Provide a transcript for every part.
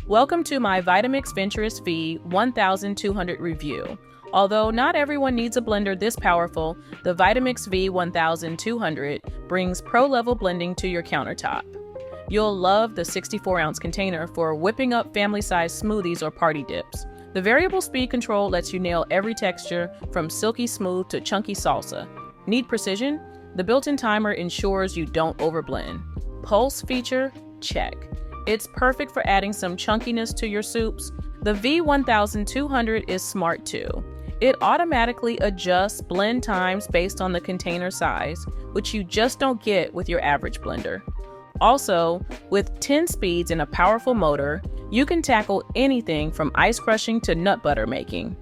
Welcome to my Vitamix Venturist V1200 review. Although not everyone needs a blender this powerful, the Vitamix V1200 brings pro-level blending to your countertop. You'll love the 64-ounce container for whipping up family-sized smoothies or party dips. The variable speed control lets you nail every texture from silky smooth to chunky salsa. Need precision? The built-in timer ensures you don't overblend. Pulse feature? Check. It's perfect for adding some chunkiness to your soups. The V1200 is smart too. It automatically adjusts blend times based on the container size, which you just don't get with your average blender. Also, with 10 speeds and a powerful motor, you can tackle anything from ice crushing to nut butter making.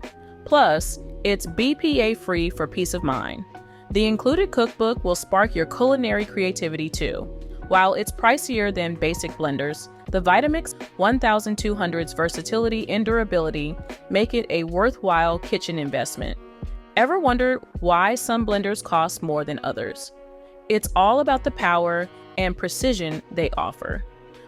Plus, it's BPA-free for peace of mind. The included cookbook will spark your culinary creativity too. While it's pricier than basic blenders, the Vitamix 1200's versatility and durability make it a worthwhile kitchen investment. Ever wondered why some blenders cost more than others? It's all about the power and precision they offer.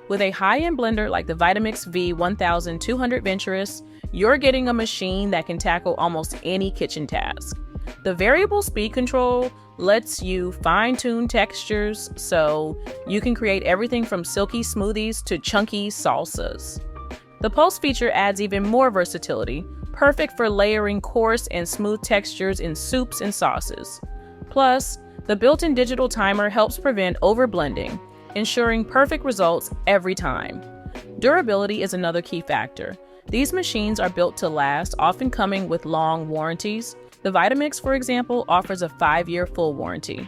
With a high-end blender like the Vitamix V1200 Venturist, you're getting a machine that can tackle almost any kitchen task. The variable speed control lets you fine-tune textures so you can create everything from silky smoothies to chunky salsas. The pulse feature adds even more versatility, perfect for layering coarse and smooth textures in soups and sauces. Plus, the built-in digital timer helps prevent overblending, ensuring perfect results every time. Durability is another key factor. These machines are built to last, often coming with long warranties. The Vitamix, for example, offers a 5-year full warranty.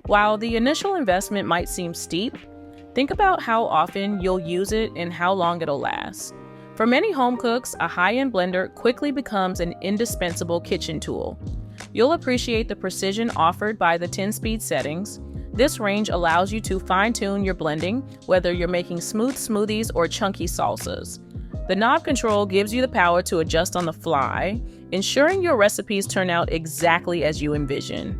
While the initial investment might seem steep, think about how often you'll use it and how long it'll last. For many home cooks, a high-end blender quickly becomes an indispensable kitchen tool. You'll appreciate the precision offered by the 10-speed settings. This range allows you to fine-tune your blending, whether you're making smooth smoothies or chunky salsas. The knob control gives you the power to adjust on the fly, ensuring your recipes turn out exactly as you envision.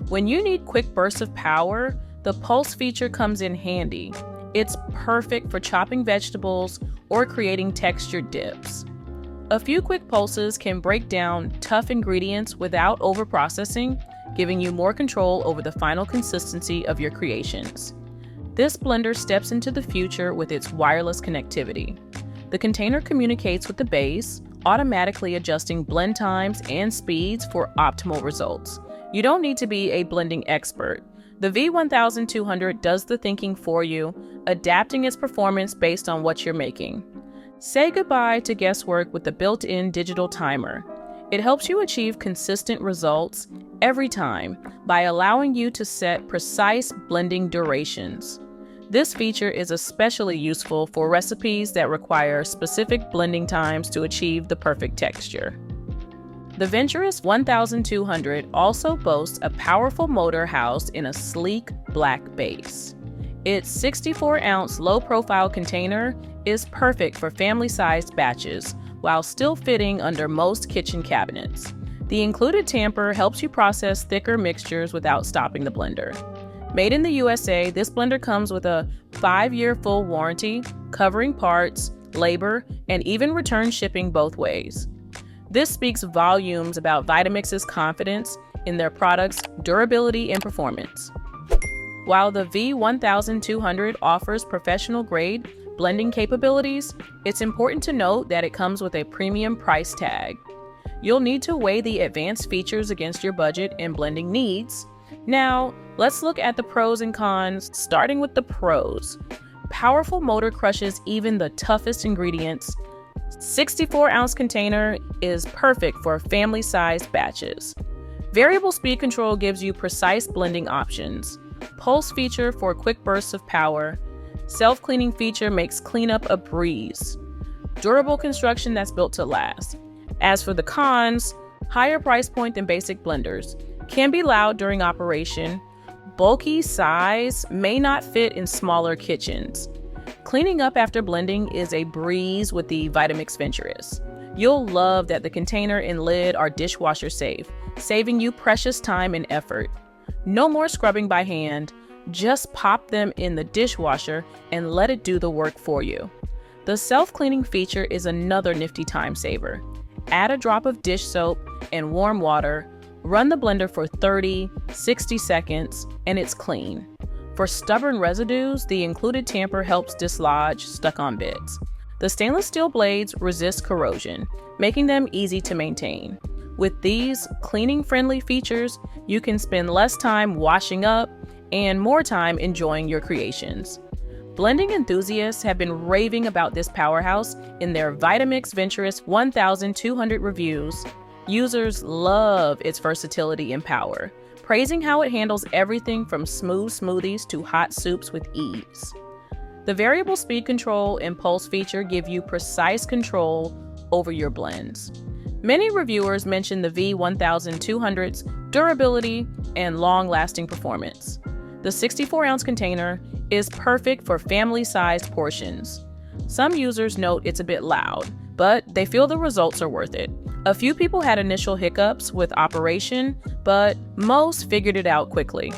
When you need quick bursts of power, the pulse feature comes in handy. It's perfect for chopping vegetables or creating textured dips. A few quick pulses can break down tough ingredients without overprocessing, giving you more control over the final consistency of your creations. This blender steps into the future with its wireless connectivity. The container communicates with the base, automatically adjusting blend times and speeds for optimal results. You don't need to be a blending expert. The V1200 does the thinking for you, adapting its performance based on what you're making. Say goodbye to guesswork with the built-in digital timer. It helps you achieve consistent results every time by allowing you to set precise blending durations. This feature is especially useful for recipes that require specific blending times to achieve the perfect texture. The Venturist 1200 also boasts a powerful motor housed in a sleek black base. Its 64-ounce low-profile container is perfect for family-sized batches while still fitting under most kitchen cabinets. The included tamper helps you process thicker mixtures without stopping the blender. Made in the USA, this blender comes with a 5-year full warranty, covering parts, labor, and even return shipping both ways. This speaks volumes about Vitamix's confidence in their product's durability and performance. While the V1200 offers professional-grade blending capabilities, it's important to note that it comes with a premium price tag. You'll need to weigh the advanced features against your budget and blending needs. Now, let's look at the pros and cons, starting with the pros. Powerful motor crushes even the toughest ingredients. 64-ounce container is perfect for family-sized batches. Variable speed control gives you precise blending options. Pulse feature for quick bursts of power. Self-cleaning feature makes cleanup a breeze. Durable construction that's built to last. As for the cons, higher price point than basic blenders. Can be loud during operation. Bulky size may not fit in smaller kitchens. Cleaning up after blending is a breeze with the Vitamix Venturist. You'll love that the container and lid are dishwasher safe, saving you precious time and effort. No more scrubbing by hand. Just pop them in the dishwasher and let it do the work for you. The self-cleaning feature is another nifty time saver. Add a drop of dish soap and warm water, run the blender for 30-60 seconds, and it's clean. For stubborn residues, the included tamper helps dislodge stuck-on bits. The stainless steel blades resist corrosion, making them easy to maintain. With these cleaning-friendly features, you can spend less time washing up and more time enjoying your creations. Blending enthusiasts have been raving about this powerhouse in their Vitamix Venturist 1200 reviews. Users love its versatility and power, praising how it handles everything from smooth smoothies to hot soups with ease. The variable speed control and pulse feature give you precise control over your blends. Many reviewers mention the V1200's durability and long-lasting performance. The 64-ounce container is perfect for family-sized portions. Some users note it's a bit loud, but they feel the results are worth it. A few people had initial hiccups with operation, but most figured it out quickly.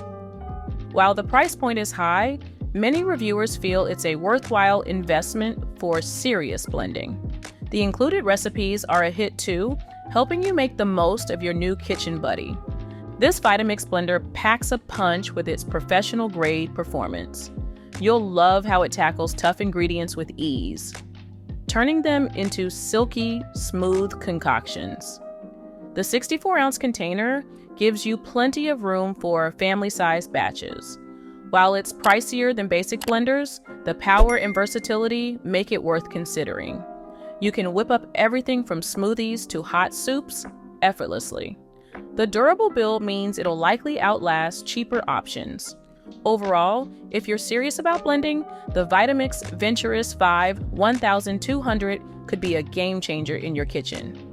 While the price point is high, many reviewers feel it's a worthwhile investment for serious blending. The included recipes are a hit too, helping you make the most of your new kitchen buddy. This Vitamix blender packs a punch with its professional-grade performance. You'll love how it tackles tough ingredients with ease, turning them into silky, smooth concoctions. The 64-ounce container gives you plenty of room for family-sized batches. While it's pricier than basic blenders, the power and versatility make it worth considering. You can whip up everything from smoothies to hot soups effortlessly. The durable build means it'll likely outlast cheaper options. Overall, if you're serious about blending, the Vitamix Venturist V1200 could be a game changer in your kitchen.